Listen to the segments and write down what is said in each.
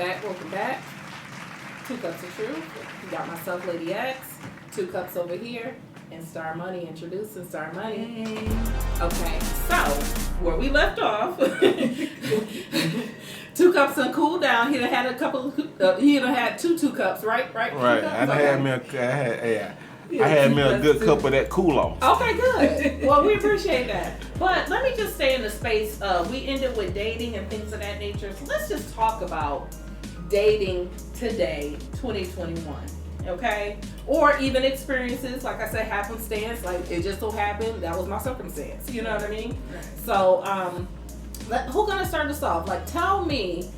Welcome back. 2 Cups of Truth. You got myself, Lady X. 2 cups over here. And Star Money, introducing Star Money. Hey. Okay, so where we left off, 2 cups and cool down. He done had a couple. He done had two cups, right? Right. I had me a good cup of that cool off. Okay, good. Well, we appreciate that. But let me just stay in the space. We ended with dating and things of that nature. So let's just talk about dating today, 2021. Okay? Or even experiences, like I said, happenstance. Like, it just so happened that was my circumstance. You know what I mean? Right. So, who's gonna start us off? Like, tell me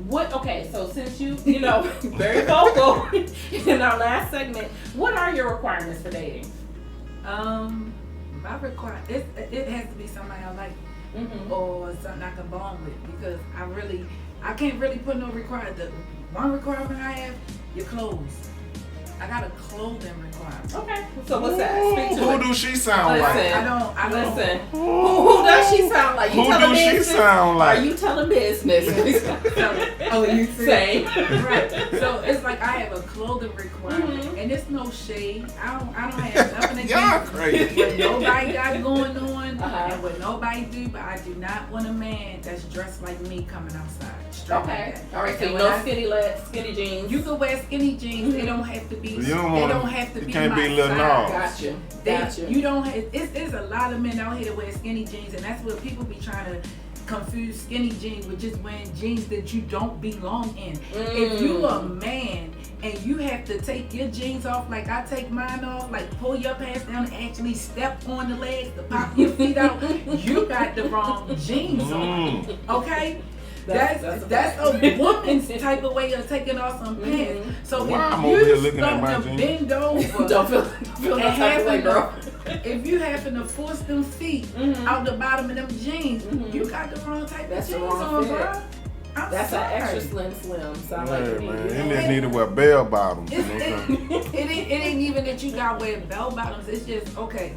what. Okay, so since you very vocal in our last segment, what are your requirements for dating? My it has to be somebody I like, or something I can bond with, because I can't really put no requirement. The one requirement I have, your clothes. I got a clothing requirement. Okay. So what's that? Speak to Who it. do she sound like? I don't. Listen. Who does she sound like? You Who telling do she business? sound like? Are you telling business? Oh, you Same. Right. So it's like I have a clothing requirement, and it's no shade. I don't have nothing Y'all against crazy. what nobody got going on Uh-huh. and what nobody do, but I do not want a man that's dressed like me coming outside. Straight Okay. like that. All right. So And no when I- skinny legs, skinny jeans. You can wear skinny jeans. They don't have to be. You They don't wanna- don't have to you be can't my be Lil size. Got you. They, Got you. You don't have. It's a lot of men out here that wear skinny jeans, and that's what people be trying to confuse skinny jeans with just wearing jeans that you don't belong in. If you a man and you have to take your jeans off like I take mine off, like pull your pants down and actually step on the legs to pop your feet out, you got the wrong jeans on. Okay? That's a woman's type of way of taking off some pants. So Why I'm if over here you looking at start my to jeans? bend over, Don't feel no and type of way, having girl. if you happen to force them feet out the bottom of them jeans, you got the wrong type That's of the jeans wrong on, fit. bro. I'm That's sorry. an extra slim. Sound like Yeah, me. man. You You know? just need to wear bell bottoms. It ain't even that you got wear bell bottoms. It's just okay.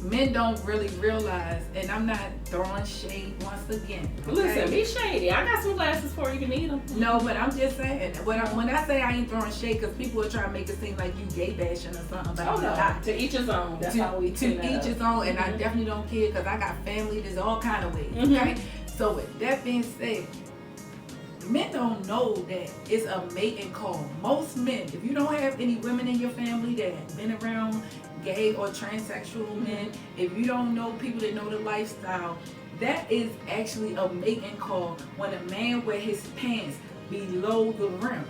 Men don't really realize, and I'm not throwing shade once again. Okay? Listen, be shady. I got some glasses for you if you need them. No, but I'm just saying, when I say I ain't throwing shade, because people are trying to make it seem like you gay bashing or something, but Oh I'm no, not. to each his own. That's how we to tune that each up. his own, and I definitely don't care because I got family. There's all kind of ways. Mhm. Okay, so with that being said, men don't know that it's a mating call. Most men, if you don't have any women in your family that have been around gay or transsexual men, if you don't know people that know the lifestyle, that is actually a mating call when a man wear his pants below the rim.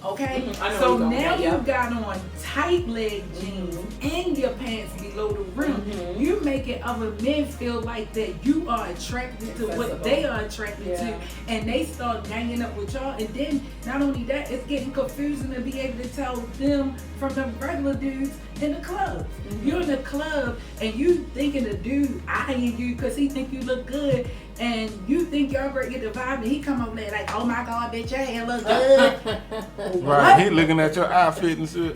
Okay, I know so where you're now going, you yeah. got on tight leg jeans and your pants below the rim. You making other men feel like that you are attracted to what they are attracted to, and they start ganging up with y'all. And then not only that, it's getting confusing to be able to tell them from the regular dudes in the club. You're in the club and you thinking the dude eyeing you because he think you look good. And you think y'all gonna get the vibe, and he come over there like, oh my God, bitch, your hair look good. Right, he looking at your outfit and shit.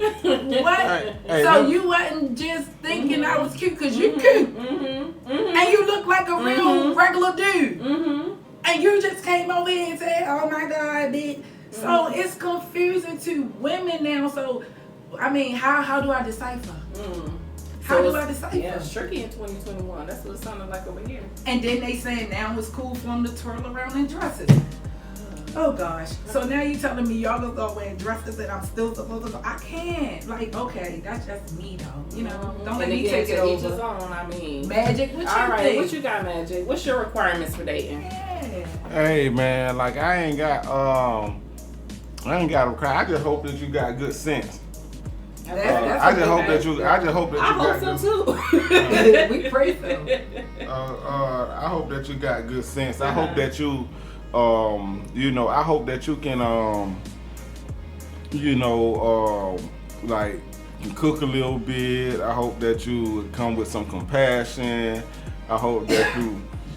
What? Hey, So look. you wasn't just thinking I was cute because you cute. And you look like a real regular dude. And you just came over here and said, oh my God, bitch. So it's confusing to women now. So, I mean, how do I decipher? How do I decipher? Yeah, it's tricky in 2021. That's what it sounded like over here. And then they saying now it's cool for them to twirl around in dresses. Oh gosh. So now you telling me y'all gonna go wearing dresses and I'm still supposed to go? I can't. Like, okay, that's just me though. You know, don't let And me again, take it to each his over. own. I mean, Magic, what you all right, think? what you got, Magic? What's your requirements for dating? Yeah. Hey man, like I ain't got a cry. I just hope that you got good sense. That's I a just good hope that answer. you. I just hope that you I got hope good. so too. We pray so. I hope that you got good sense. I hope that you, I hope that you can, like, can cook a little bit. I hope that you come with some compassion. I hope that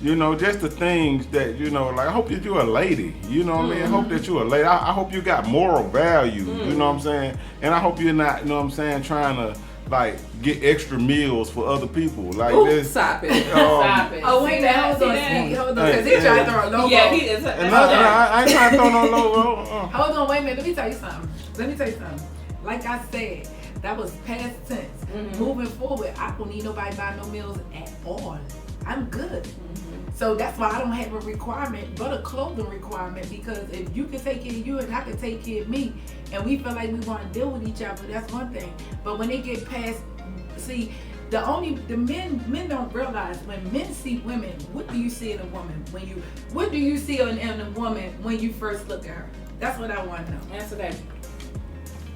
you know, just the things that, like, I hope that you're a lady, you know what I mean? I hope that you're a lady. I hope you got moral value, you know what I'm saying? And I hope you're not, you know what I'm saying, trying to like get extra meals for other people. Like Ooh, this. stop it. Stop it. Oh, wait, now hold on, because he trying to throw a logo. Yeah, he is. And I ain't trying to throw no logo. Hold on, wait a minute. Let me tell you something. Like I said, that was past tense. Mm-hmm. Moving forward, I don't need nobody buy no meals at all. I'm good. So that's why I don't have a requirement, but a clothing requirement, because if you can take care of you and I can take care of me, and we feel like we want to deal with each other, that's one thing. But when they get past, see, the men don't realize when men see women, what do you see in a woman what do you see in a woman when you first look at her? That's what I want to know. Answer that.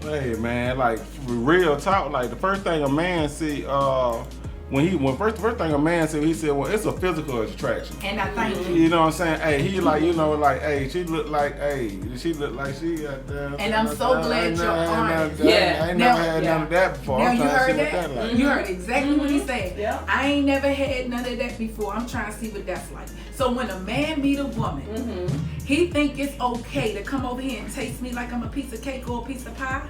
Hey man, like real talk, like the first thing a man see, first thing a man said, he said, well, it's a physical attraction. And I thank you. You know what I'm saying? Hey, he like, you know, like, hey, she look like she got there. And I'm so glad you're honest. I ain't never had none of that before. Now I'm you trying to heard see what that? like. You heard exactly what he said. Yeah. I ain't never had none of that before. I'm trying to see what that's like. So when a man meet a woman, he think it's okay to come over here and taste me like I'm a piece of cake or a piece of pie.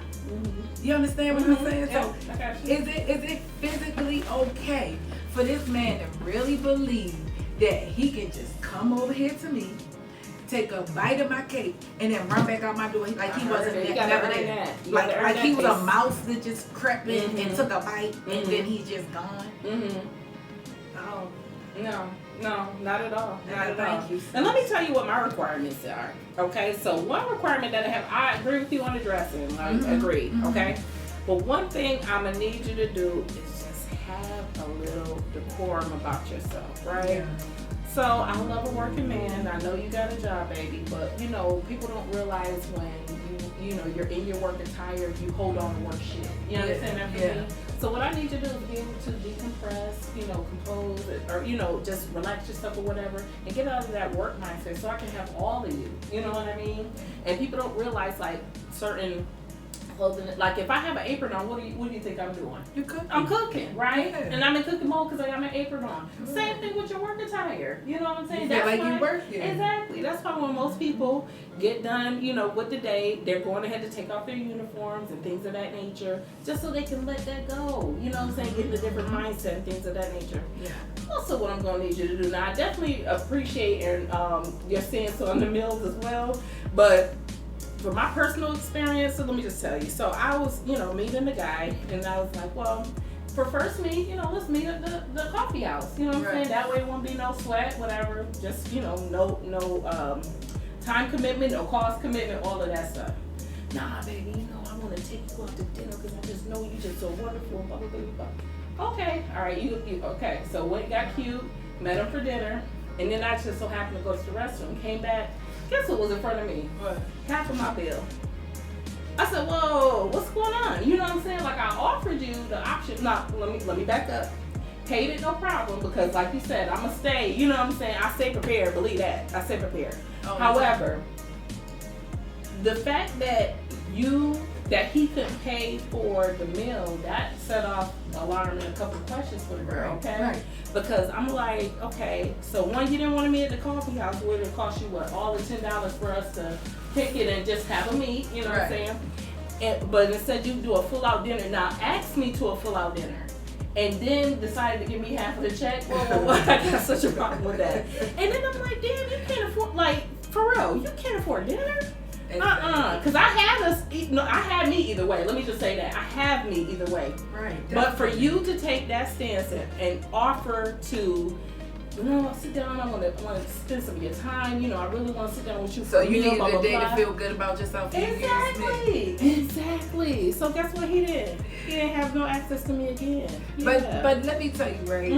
You understand what I'm saying? Yeah, So I got you. is it physically okay for this man to really believe that he can just come over here to me, take a bite of my cake, and then run back out my door like he wasn't never there? Like he was a mouse that just crept in and took a bite and then he's just gone. Oh. No, not at all. Not at all. Thank you. And let me tell you what my requirements are. Okay, so one requirement that I agree with you on the dressing. I agree. Okay, but one thing I'm gonna need you to do is just have a little decorum about yourself, right? Yeah. So I love a working man. I know you got a job, baby, but you know people don't realize when you know you're in your work attire, you hold on to work shit. You understand that for me? So what I need you to do is be able to decompress, you know, compose, or you know, just relax yourself or whatever, and get out of that work mindset, so I can have all of you. You know what I mean? And people don't realize like certain clothing, like if I have an apron on, what do you think I'm doing? You cooking? I'm cooking, right? Yeah. And I'm in cooking mode because I got my apron on. Same thing with your work attire. You know what I'm saying? You feel like you working. Exactly. That's why when most people get done, you know, with the day, they're going ahead to take off their uniforms and things of that nature, just so they can let that go. You know what I'm saying? Get in a different mindset and things of that nature. Yeah. Also, what I'm going to need you to do now, I definitely appreciate your stance on the meals as well, but for my personal experience, so let me just tell you. So I was, you know, meeting the guy, and I was like, well, for first meet, you know, let's meet at the coffee house. You know what I'm saying? That way it won't be no sweat, whatever. Just, you know, no time commitment, no cost commitment, all of that stuff. Nah, baby, you know, I want to take you out to dinner because I just know you just so wonderful, blah, blah, blah, blah. Okay, all right, you okay. So went, got cute, met him for dinner, and then I just so happened to go to the restroom, came back. Guess what was in front of me? What? Half of my bill. I said, whoa, what's going on? You know what I'm saying? Like I offered you the option. No, let me back up. Paid it, no problem, because like you said, I'ma stay. You know what I'm saying? I stay prepared. Believe that. I stay prepared. Oh, however, the fact that he couldn't pay for the meal, that set off alarm and a couple of questions for the girl, okay? Right. Because I'm like, okay, so one, you didn't want to meet at the coffee house, would it cost you what, all the $10 for us to pick it and just have a meet, you know what I'm saying? But instead you do a full out dinner. Now ask me to a full out dinner. And then decided to give me half of the check. Whoa, I got such a problem with that. And then I'm like, damn, you can't afford, like, for real, you can't afford dinner? Because I had me either way. Let me just say that. I have me either way. Right. But for you to take that stance and offer to, you know, sit down, I want to spend some of your time, you know, I really want to sit down with you. So you needed a day to feel good about yourself. Exactly. So guess what he did? He didn't have no access to me again. Yeah. But let me tell you, right?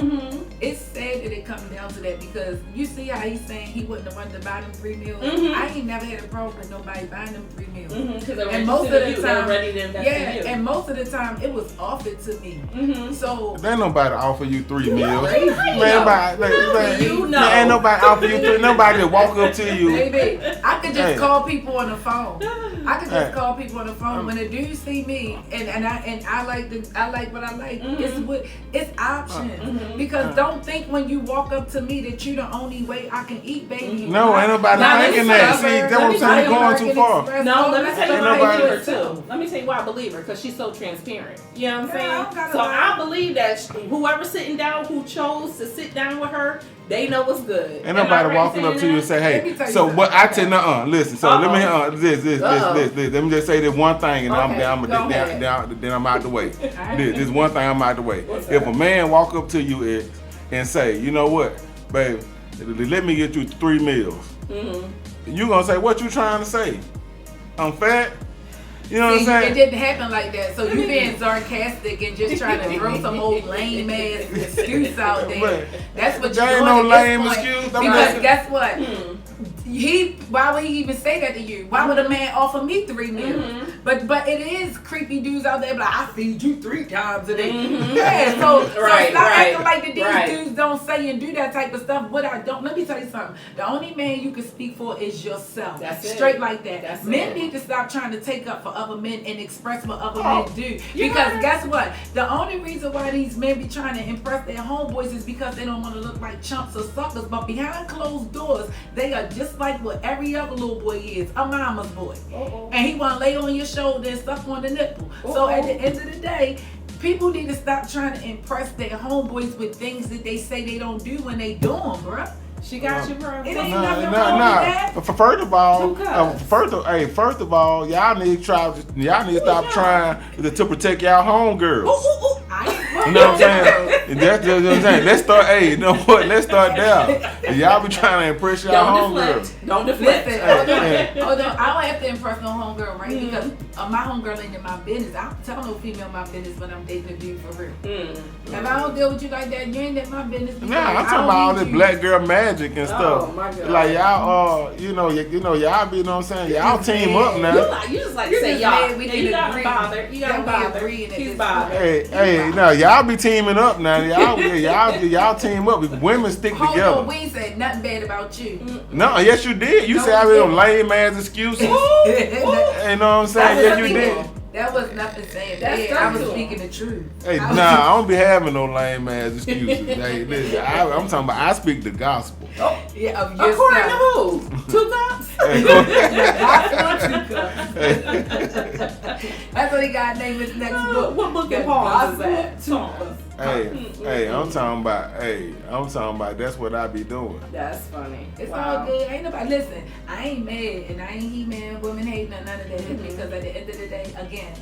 It's sad that it comes down to that, because you see how he's saying he wouldn't have wanted to buy them 3 meals. I ain't never had a problem with nobody buying them 3 meals. And most of the time, ready to invest in you. And most of the time it was offered to me. So Ain't nobody offer you 3 meals. Crazy. Ain't nobody offer you 3. Nobody walk up to you. Baby, I could just call people on the phone. I can just call people on the phone when a dude see me and I like what I like. It's options because don't think when you walk up to me that you the only way I can eat, baby. No, ain't nobody thinking that. See, that's what I'm saying. You're going too far. No, let me tell you why I believe her too. Let me tell you why I believe her, because she's so transparent. You know what I'm saying? So I believe that whoever's sitting down, who chose to sit down with her, they know what's good. Ain't nobody walking up to you and say, "Hey." So what I tell listen. So let me this. Let me just say this one thing, and then I'm out the way. This one thing I'm out the way. If a man walk up to you and say, "You know what, babe, let me get you 3 meals," you gonna say, "What you trying to say? I'm fat." You know what I'm saying? It didn't happen like that. So you being sarcastic and just trying to throw some old lame ass excuse out there. That's what you're doing. There ain't no lame excuse. Because guess what? Why would he even say that to you? Why would a man offer me 3 meals? But it is creepy dudes out there like, I feed you 3 times a day. Yeah, so stop acting like that these dudes don't say and do that type of stuff. But I don't. Let me tell you something. The only man you can speak for is yourself. That's straight it. like that. That's men it. need to stop trying to take up for other men and express what other men do. Because guess what? The only reason why these men be trying to impress their homeboys is because they don't want to look like chumps or suckers. But behind closed doors, they are just like what every other little boy is, a mama's boy. And he want to lay on your shoulder and suck on the nipple. So at the end of the day, people need to stop trying to impress their homeboys with things that they say they don't do when they do them, bruh. She got you, bro. It ain't nothing wrong with that. First of all, y'all need to stop trying to protect y'all homegirls. You know what I'm saying? That's what I'm saying. Let's start. Hey, you know what? Let's start there. Y'all be trying to impress y'all homegirls. Don't deflect. Listen, hold on. I don't have to impress no homegirl, right? Because my homegirl ain't in my business. I don't tell no female my business when I'm dating a dude for real. If I don't deal with you like that, you ain't in my business. Nah, I'm talking about all this black girl magic and stuff. Oh my God. Like y'all, y'all be, you know what I'm saying? Y'all team up now. You just like to say y'all. You gotta bother. He's bothered. Hey, no, y'all be teaming up now. Y'all team up. Women stick together. Hold on, we ain't said nothing bad about you. No, yes you did. You said I was lame ass excuses. You know what I'm saying? Yes you did. That was nothing saying bad. I was speaking the truth. Hey, I don't be having no lame ass excuses. Hey, listen, I'm talking about I speak the gospel. Yeah, of According to yourself. who? 2 cups? That's what he got named his next book. What book and Paul is that? 2 cups. Hey, I'm talking about that's what I be doing. That's funny. It's all good. Ain't nobody listen. I ain't mad and I ain't he-man, women hating or none of that. Because at the end of the day, again,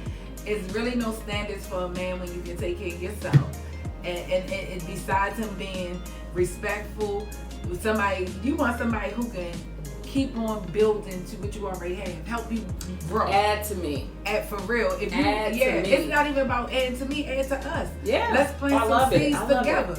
it's really no standards for a man when you can take care of yourself. And besides him being respectful, you want somebody who can keep on building to what you already have. Help you grow. Add to me. Add for real. If you Add to me. It's not even about add to me, add to us. Yeah. Let's plant some seeds together.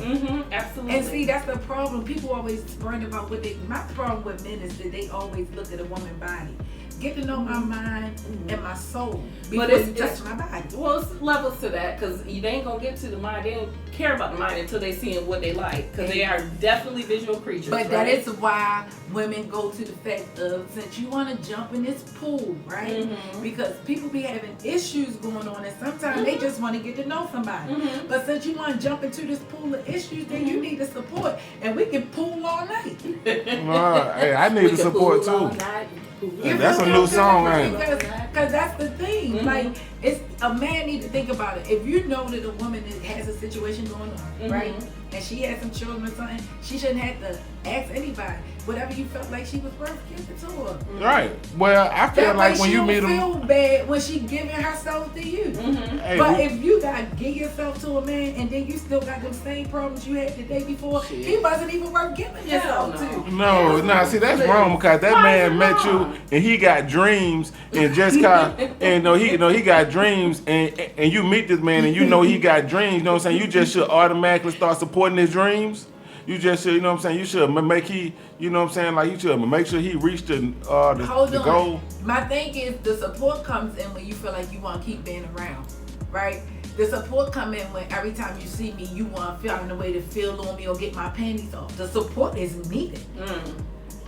Absolutely. And see, that's the problem. People always burn about my problem with men is that they always look at a woman's body. Get to know my mind and my soul before you touch my body. Well, it's levels to that, because they ain't gonna get to the mind. They don't care about the mind until they seeing what they like, because they are definitely visual creatures. But that is why women go to the fact of, since you want to jump in this pool, right? Because people be having issues going on, and sometimes they just want to get to know somebody. But since you want to jump into this pool of issues, then you need the support, and we can pool all night. Hey, I need the support too. That's a new song, ain't it? Because that's the thing. Like, it's a man need to think about it. If you know that a woman has a situation going on, right, and she has some children or something, she shouldn't have to ask anybody. Whatever you felt like she was worth, give it to her. Right. Well, I feel like when you meet them, feel bad when she giving herself to you. Hey, but if you gotta give yourself to a man and then you still got them same problems you had the day before, he wasn't even worth giving yourself to. No, see that's wrong, because that man met you and he got dreams and just he got dreams and you meet this man and you know he got dreams. You know what I'm saying? You just should automatically start supporting his dreams. You just should, you know what I'm saying? You should you know what I'm saying? Like, you should make sure he reached the goal. My thing is, the support comes in when you feel like you want to keep being around, right? The support come in when every time you see me, you want to find a way to feel on me or get my panties off. The support is needed.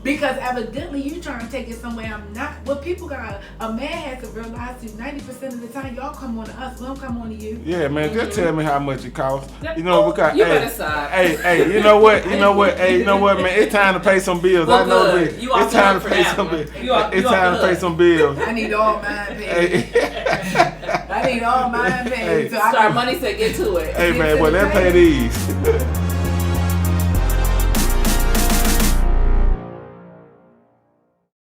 Because evidently you trying to take it somewhere I'm not. What people got, a man has to realize that 90% of the time y'all come on to us, we don't come on to you. Yeah, man, just tell me how much it costs. You know, because you better stop. Hey, you know what? Hey, you know what, man? It's time to pay some bills. Well, I know good. this. You off It's time the to hook pay for some that bills. one. You off It's the time to pay hook. some bills. I need all mine paid. Hey, I need all mine paid. Hey. So I Star can Money said get to it. hey man, well, let's pay these.